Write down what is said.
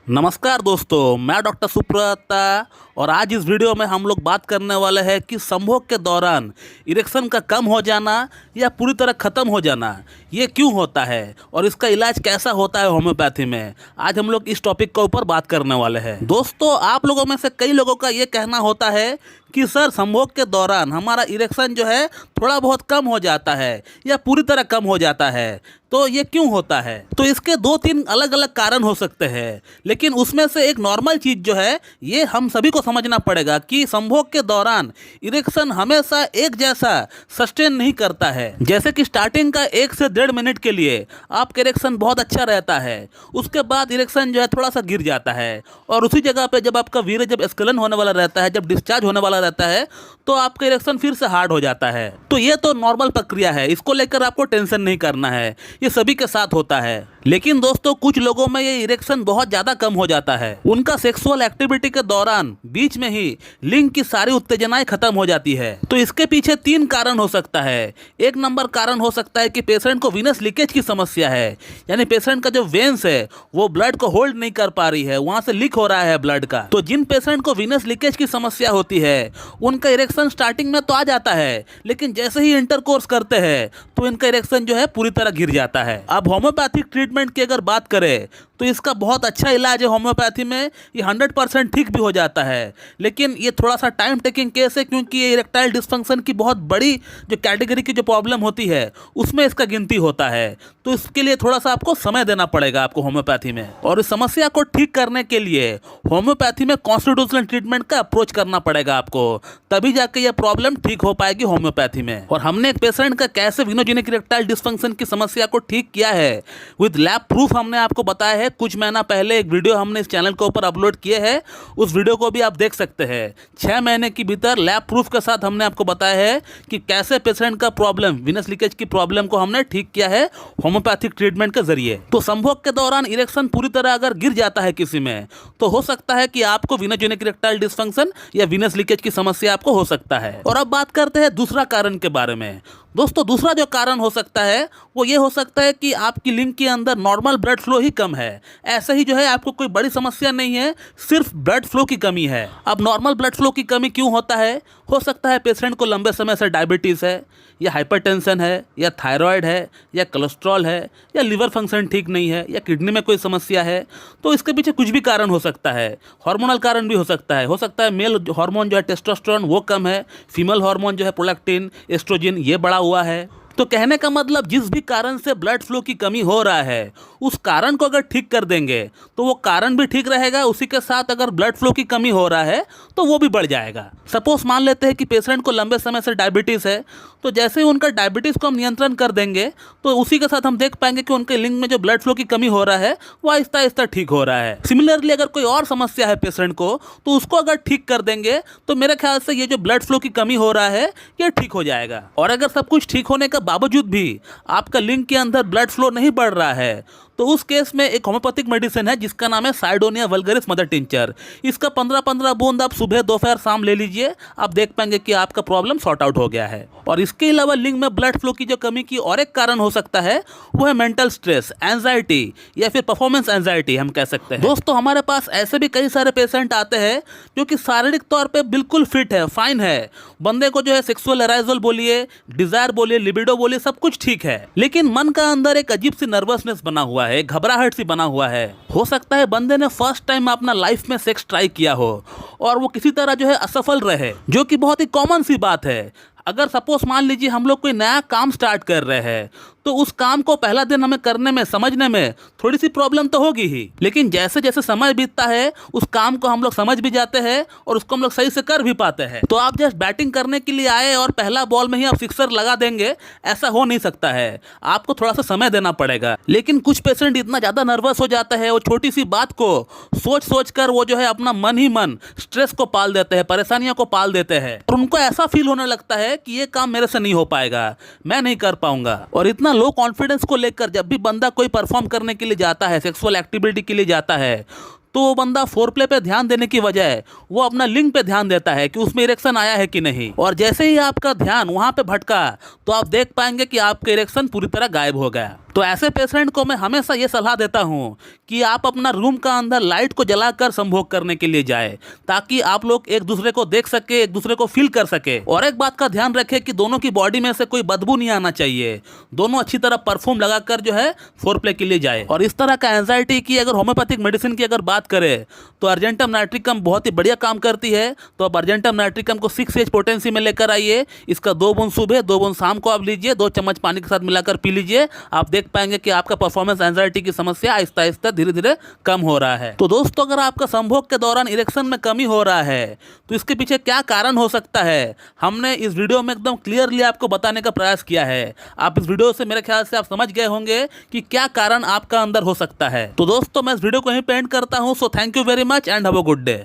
नमस्कार दोस्तों, मैं डॉक्टर सुप्रता और आज इस वीडियो में हम लोग बात करने वाले हैं कि संभोग के दौरान इरेक्शन का कम हो जाना या पूरी तरह ख़त्म हो जाना ये क्यों होता है और इसका इलाज कैसा होता है होम्योपैथी में। आज हम लोग इस टॉपिक के ऊपर बात करने वाले हैं। दोस्तों, आप लोगों में से कई लोगों का ये कहना होता है कि सर संभोग के दौरान हमारा इरेक्शन जो है थोड़ा बहुत कम हो जाता है या पूरी तरह कम हो जाता है, तो ये क्यों होता है। तो इसके 2-3 अलग अलग कारण हो सकते हैं, लेकिन उसमें से एक नॉर्मल चीज़ जो है ये हम सभी को समझना पड़ेगा कि संभोग के दौरान इरेक्शन हमेशा एक जैसा सस्टेन नहीं करता है। जैसे कि स्टार्टिंग का 1 से 1.5 मिनट के लिए आपका इरेक्शन बहुत अच्छा रहता है, उसके बाद इरेक्शन जो है थोड़ा सा गिर जाता है और उसी जगह पे जब आपका वीर्य जब स्खलन होने वाला रहता है, जब डिस्चार्ज होने वाला रहता है, तो आपका इरेक्शन फिर से हार्ड हो जाता है। तो ये तो नॉर्मल प्रक्रिया है, इसको लेकर आपको टेंशन नहीं करना है, ये सभी के साथ होता है। लेकिन दोस्तों, कुछ लोगों में ये इरेक्शन बहुत ज़्यादा कम हो जाता है। उनका सेक्सुअल एक्टिविटी के दौरान बीच में ही लिंग की सारी उत्तेजनाएं खत्म हो जाती है। तो इसके पीछे 3 कारण हो सकता है। 1 नंबर कारण हो सकता है कि पेशेंट को वीनस लीकेज की समस्या है, यानी पेशेंट का जो वेन्स है वो ब्लड को होल्ड नहीं कर पा रही है, वहाँ से लीक हो रहा है ब्लड का। तो जिन पेशेंट को वीनस लीकेज की समस्या होती है उनका इरेक्शन स्टार्टिंग में तो आ जाता है, लेकिन जैसे ही इंटरकोर्स करते हैं तो इनका इरेक्शन जो है पूरी तरह गिर जाता है। अब होम्योपैथिक ट्रीटमेंट की अगर बात करें तो इसका बहुत अच्छा इलाज है होम्योपैथी में, ये 100% ठीक भी हो जाता है। लेकिन ये थोड़ा सा टाइम टेकिंग केस है, क्योंकि ये इरेक्टाइल डिस्फंक्शन की बहुत बड़ी जो कैटेगरी की जो प्रॉब्लम होती है उसमें इसका गिनती होता है। तो इसके लिए थोड़ा सा आपको समय देना पड़ेगा आपको होम्योपैथी में, और इस समस्या को ठीक करने के लिए होम्योपैथी में कॉन्स्टिट्यूशनल ट्रीटमेंट का अप्रोच करना पड़ेगा आपको, तभी जाके ये प्रॉब्लम ठीक हो पाएगी होम्योपैथी में। और हमने एक पेशेंट का कैसे विनोजेनिक इरेक्टाइल डिस्फंक्शन की समस्या को ठीक किया है विद लैब प्रूफ हमने आपको बताया है। कुछ महीना पहले एक वीडियो हमने इस चैनल के ऊपर अपलोड किए हैं, उस वीडियो को भी आप देख सकते हैं। 6 महीने के भीतर लैब प्रूफ के साथ हमने आपको बताया है कि कैसे पेशेंट का प्रॉब्लम विनस लीकेज की प्रॉब्लम को हमने ठीक किया है होम्योपैथिक ट्रीटमेंट के जरिए। तो संभोग के दौरान इरेक्शन पूरी तरह अगर गिर जाता है किसी में, तो हो सकता है कि आपको विनोजेनिक इरेक्टाइल डिस्फंक्शन या विनस लीकेज की समस्या आपको हो सकता है। और अब बात करते हैं दूसरा कारण के बारे में। दोस्तों, दूसरा जो कारण हो सकता है वो ये हो सकता है कि आपकी लिंग के अंदर नॉर्मल ब्लड फ्लो ही कम है। ऐसे ही जो है आपको कोई बड़ी समस्या नहीं है, सिर्फ ब्लड फ्लो की कमी है। अब नॉर्मल ब्लड फ्लो की कमी क्यों होता है? हो सकता है पेशेंट को लंबे समय से डायबिटीज़ है, या हाइपरटेंशन है, या थायराइड है, या कोलेस्ट्रॉल है, या लीवर फंक्शन ठीक नहीं है, या किडनी में कोई समस्या है। तो इसके पीछे कुछ भी कारण हो सकता है। हार्मोनल कारण भी हो सकता है मेल हार्मोन जो है टेस्टोस्टेरोन वो कम है, फीमेल हार्मोन जो है प्रोलैक्टिन, एस्ट्रोजन ये बढ़ा हुआ है। तो कहने का मतलब जिस भी कारण से ब्लड फ्लो की कमी हो रहा है उस कारण को अगर ठीक कर देंगे तो वो कारण भी ठीक रहेगा, उसी के साथ अगर ब्लड फ्लो की कमी हो रहा है तो वो भी बढ़ जाएगा। सपोज मान लेते हैं कि पेशेंट को लंबे समय से डायबिटीज़ है, तो जैसे ही उनका डायबिटीज़ को हम नियंत्रण कर देंगे तो उसी के साथ हम देख पाएंगे कि उनके लिंग में जो ब्लड फ्लो की कमी हो रहा है वो आहिस्ता आहिस्ता ठीक हो रहा है। सिमिलरली अगर कोई और समस्या है पेशेंट को, तो उसको अगर ठीक कर देंगे तो मेरे ख्याल से ये जो ब्लड फ्लो की कमी हो रहा है ये ठीक हो जाएगा। और अगर सब कुछ ठीक होने के बावजूद भी आपका लिंग के अंदर ब्लड फ्लो नहीं बढ़ रहा है, तो उस केस में एक होम्योपैथिक मेडिसिन है जिसका नाम है साइडोनिया वल्गरिस मदर टिंचर। इसका 15-15 बूंद आप सुबह दोपहर शाम ले लीजिए, आप देख पाएंगे कि आपका प्रॉब्लम सॉर्ट आउट हो गया है। और इसके अलावा लिंग में ब्लड फ्लो की जो कमी की और एक कारण हो सकता है वो है मेंटल स्ट्रेस, एंजाइटी या फिर परफॉर्मेंस एंजाइटी हम कह सकते हैं। दोस्तों, हमारे पास ऐसे भी कई सारे पेशेंट आते हैं जो कि शारीरिक तौर पर बिल्कुल फिट है, फाइन है, बंदे को जो है सेक्सुअल अराइजल बोलिए, डिजायर बोलिए, लिबिडो बोलिए, सब कुछ ठीक है, लेकिन मन का अंदर एक अजीब सी नर्वसनेस बना हुआ है, घबराहट सी बना हुआ है। हो सकता है बंदे ने फर्स्ट टाइम अपना लाइफ में सेक्स ट्राई किया हो और वो किसी तरह जो है असफल रहे, जो कि बहुत ही कॉमन सी बात है। अगर सपोज मान लीजिए हम लोग कोई नया काम स्टार्ट कर रहे हैं, तो उस काम को पहला दिन हमें करने में, समझने में थोड़ी सी प्रॉब्लम तो होगी ही, लेकिन जैसे जैसे समय बीतता है उस काम को हम लोग समझ भी जाते हैं और उसको हम लोग सही से कर भी पाते हैं। तो आप जस्ट बैटिंग करने के लिए आए और पहला बॉल में ही आप सिक्सर लगा देंगे, ऐसा हो नहीं सकता है, आपको थोड़ा सा समय देना पड़ेगा। लेकिन कुछ पेशेंट इतना ज़्यादा नर्वस हो जाता है, वो छोटी सी बात को सोच कर वो जो है अपना मन ही मन स्ट्रेस को पाल देते हैं, परेशानियों को पाल देते हैं, और उनको ऐसा फील होने लगता है कि ये काम मेरे से नहीं हो पाएगा, मैं नहीं कर पाऊंगा। और इतना लो कॉन्फिडेंस को लेकर जब भी बंदा कोई परफॉर्म करने के लिए जाता है, सेक्सुअल एक्टिविटी के लिए जाता है, तो वो बंदा फोरप्ले पे ध्यान देने की बजाय वो अपना लिंग पे ध्यान देता है कि उसमें इरेक्शन आया है कि नहीं। और जैसे ही आपका ध्यान वहाँ पे भटका तो आप देख पाएंगे कि आपका इरेक्शन पूरी तरह गायब हो गया। तो ऐसे पेशेंट को मैं हमेशा ये सलाह देता हूँ कि आप अपना रूम का अंदर लाइट को जलाकर संभोग करने के लिए जाए, ताकि आप लोग एक दूसरे को देख सके, एक दूसरे को फील कर सके। और एक बात का ध्यान रखें कि दोनों की बॉडी में से कोई बदबू नहीं आना चाहिए। दोनों अच्छी तरह परफ्यूम लगाकर जो है फोरप्ले के लिए जाए। और इस तरह का एंजाइटी की अगर होम्योपैथिक मेडिसिन की अगर बात करें तो अर्जेंटम नाइट्रिकम बहुत ही बढ़िया काम करती है। तो आप अर्जेंटम नाइट्रिकम को 6H पोटेंसी में लेकर आइए। इसका 2 बूंद सुबह 2 बूंद शाम को आप लीजिए, 2 चम्मच पानी के साथ मिलाकर पी लीजिए। आप देख पाएंगे कि आपका परफॉर्मेंस एंजाइटी की समस्या आहिस्ता आहिस्ता धीरे धीरे कम हो रहा है। तो दोस्तों, अगर आपका संभोग के दौरान इरेक्शन में कमी हो रहा है तो इसके पीछे क्या कारण हो सकता है, हमने इस वीडियो में एकदम क्लियरली आपको बताने का प्रयास किया है। आप इस वीडियो से मेरे ख्याल से आप समझ गए होंगे कि क्या कारण आपका अंदर हो सकता है। तो दोस्तों, मैं इस वीडियो को यहीं पे एंड करता हूं। So thank you very much and have a good day.